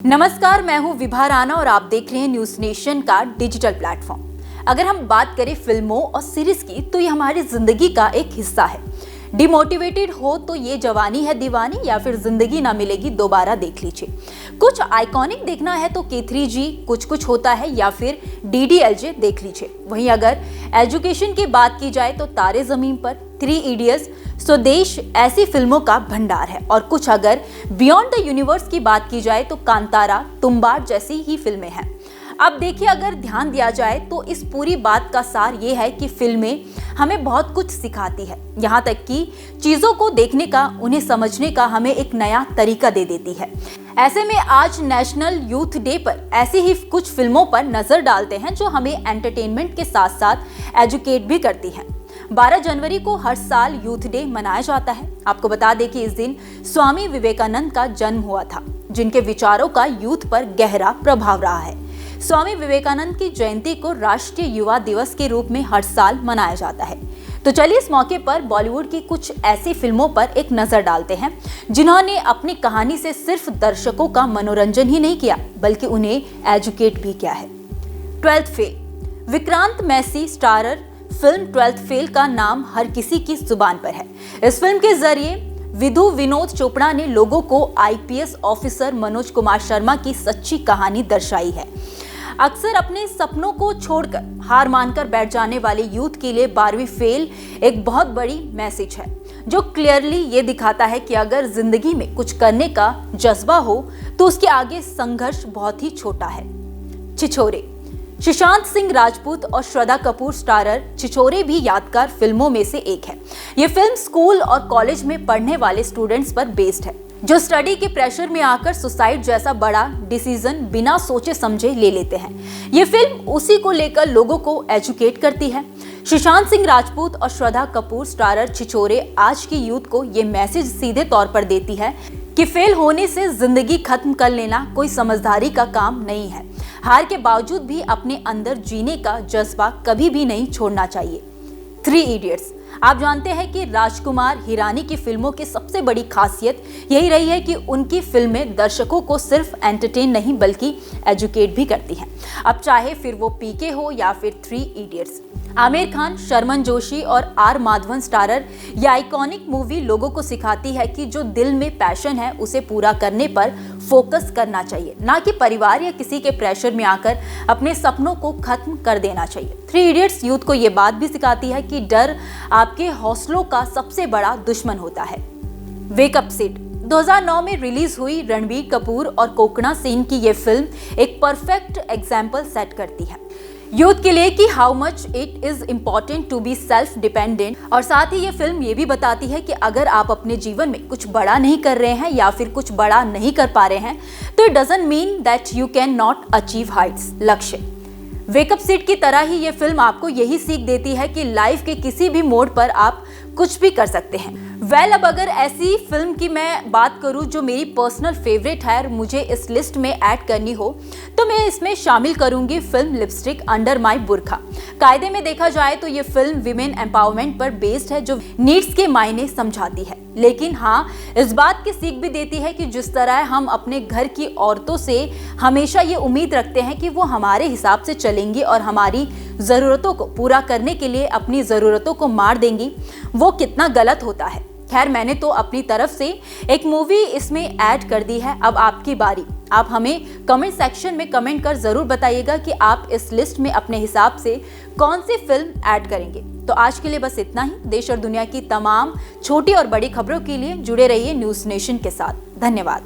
नमस्कार, मैं हूं विभा राणा और आप देख रहे हैं न्यूज नेशन का डिजिटल प्लेटफॉर्म। अगर हम बात करें फिल्मों और सीरीज की तो ये हमारी जिंदगी का एक हिस्सा है। डिमोटिवेटेड हो तो ये जवानी है दीवानी या फिर जिंदगी ना मिलेगी दोबारा देख लीजिए। कुछ आइकॉनिक देखना है तो K3G कुछ होता है या फिर DDLJ देख लीजिए। वहीं अगर एजुकेशन की बात की जाए तो तारे जमीन पर, 3 इडियट्स, स्वदेश ऐसी फिल्मों का भंडार है। और कुछ अगर बियॉन्ड द यूनिवर्स की बात की जाए तो कांतारा, तुम्बाड़ जैसी ही फिल्में हैं। अब देखिए, अगर ध्यान दिया जाए तो इस पूरी बात का सार ये है कि फिल्में हमें बहुत कुछ सिखाती है, यहाँ तक कि चीज़ों को देखने का, उन्हें समझने का हमें एक नया तरीका दे देती है। ऐसे में आज नेशनल यूथ डे पर ऐसी ही कुछ फिल्मों पर नजर डालते हैं जो हमें एंटरटेनमेंट के साथ साथ एजुकेट भी करती हैं। 12 जनवरी को हर साल यूथ डे मनाया जाता है। आपको बता दें कि इस दिन स्वामी विवेकानंद का जन्म हुआ था, जिनके विचारों का यूथ पर गहरा प्रभाव रहा है। स्वामी विवेकानंद की जयंती को राष्ट्रीय युवा दिवस के रूप में हर साल मनाया जाता है। तो चलिए इस मौके पर बॉलीवुड की कुछ ऐसी फिल्मों पर एक नजर डालते हैं जिन्होंने अपनी कहानी से सिर्फ दर्शकों का मनोरंजन ही नहीं किया बल्कि उन्हें एजुकेट भी किया है। 12th fail. Vikrant Massey starrer film 12th fail का नाम हर किसी की जुबान पर है। इस फिल्म के जरिए विधु विनोद चोपड़ा ने लोगों को IPS ऑफिसर मनोज कुमार शर्मा की सच्ची कहानी दर्शाई है। अक्सर अपने सपनों को छोड़कर हार मानकर बैठ जाने वाले यूथ के लिए 12वीं फेल एक बहुत बड़ी मैसेज है, जो क्लियरली ये दिखाता है कि अगर जिंदगी में कुछ करने का जज्बा हो तो उसके आगे संघर्ष बहुत ही छोटा है। छिछोरे। सुशांत सिंह राजपूत और श्रद्धा कपूर स्टारर छिछोरे भी यादगार फिल्मों में से एक है। ये फिल्म स्कूल और कॉलेज में पढ़ने वाले स्टूडेंट्स पर बेस्ड है, जो स्टडी के प्रेशर में आकर सुसाइड जैसा बड़ा डिसीजन बिना सोचे समझे ले लेते हैं। ये फिल्म उसी को लेकर लोगों को एजुकेट करती है। सुशांत सिंह राजपूत और श्रद्धा कपूर स्टारर छिछोरे आज की यूथ को ये मैसेज सीधे तौर पर देती है कि फेल होने से जिंदगी खत्म कर लेना कोई समझदारी का काम नहीं है। हार के बावजूद भी अपने अंदर जीने का जज्बा कभी भी नहीं छोड़ना चाहिए। 3 इडियट्स। आप जानते हैं कि राजकुमार हिरानी की फिल्मों की सबसे बड़ी खासियत यही रही है कि उनकी फिल्में दर्शकों को सिर्फ एंटरटेन नहीं बल्कि एजुकेट भी करती हैं। अब चाहे फिर वो PK हो या फिर 3 इडियट्स। आमिर खान, शर्मन जोशी और R माधवन स्टारर यह आइकॉनिक मूवी लोगों को सिखाती है कि जो दिल में पैशन है उसे पूरा करने पर फोकस करना चाहिए, ना कि परिवार या किसी के प्रेशर में आकर अपने सपनों को खत्म कर देना चाहिए। 3 इडियट्स यूथ को ये बात भी सिखाती है कि डर आपके हौसलों का सबसे बड़ा दुश्मन होता है। वेकअप सिड। 2009 में रिलीज हुई रणबीर कपूर और कोकणा सेन की ये फिल्म एक परफेक्ट एग्जाम्पल सेट करती है यूथ के लिए कि how much it is important to be self dependent. और साथ ही ये फिल्म ये भी बताती है कि अगर आप अपने जीवन में कुछ बड़ा नहीं कर रहे हैं या फिर कुछ बड़ा नहीं कर पा रहे हैं तो it doesn't mean that you can not achieve Heights, लक्ष्य। वेकअप सिड की तरह ही ये फिल्म आपको यही सीख देती है कि लाइफ के किसी भी मोड़ पर आप कुछ भी कर सकते हैं। अब अगर ऐसी फिल्म की मैं बात करूं जो मेरी पर्सनल फेवरेट है और मुझे इस लिस्ट में ऐड करनी हो तो मैं इसमें शामिल करूंगी फिल्म लिपस्टिक अंडर माई बुर्खा। कायदे में देखा जाए तो ये फिल्म विमेन एम्पावरमेंट पर बेस्ड है, जो नीड्स के मायने समझाती है, लेकिन हाँ इस बात की सीख भी देती है कि जिस तरह हम अपने घर की औरतों से हमेशा ये उम्मीद रखते हैं कि वो हमारे हिसाब से चलेंगी और हमारी ज़रूरतों को पूरा करने के लिए अपनी ज़रूरतों को मार देंगी, वो कितना गलत होता है। खैर, मैंने तो अपनी तरफ से एक मूवी इसमें ऐड कर दी है। अब आपकी बारी। आप हमें कमेंट सेक्शन में कमेंट कर ज़रूर बताइएगा कि आप इस लिस्ट में अपने हिसाब से कौन सी फिल्म ऐड करेंगे। तो आज के लिए बस इतना ही। देश और दुनिया की तमाम छोटी और बड़ी खबरों के लिए जुड़े रहिए न्यूज़ नेशन के साथ। धन्यवाद।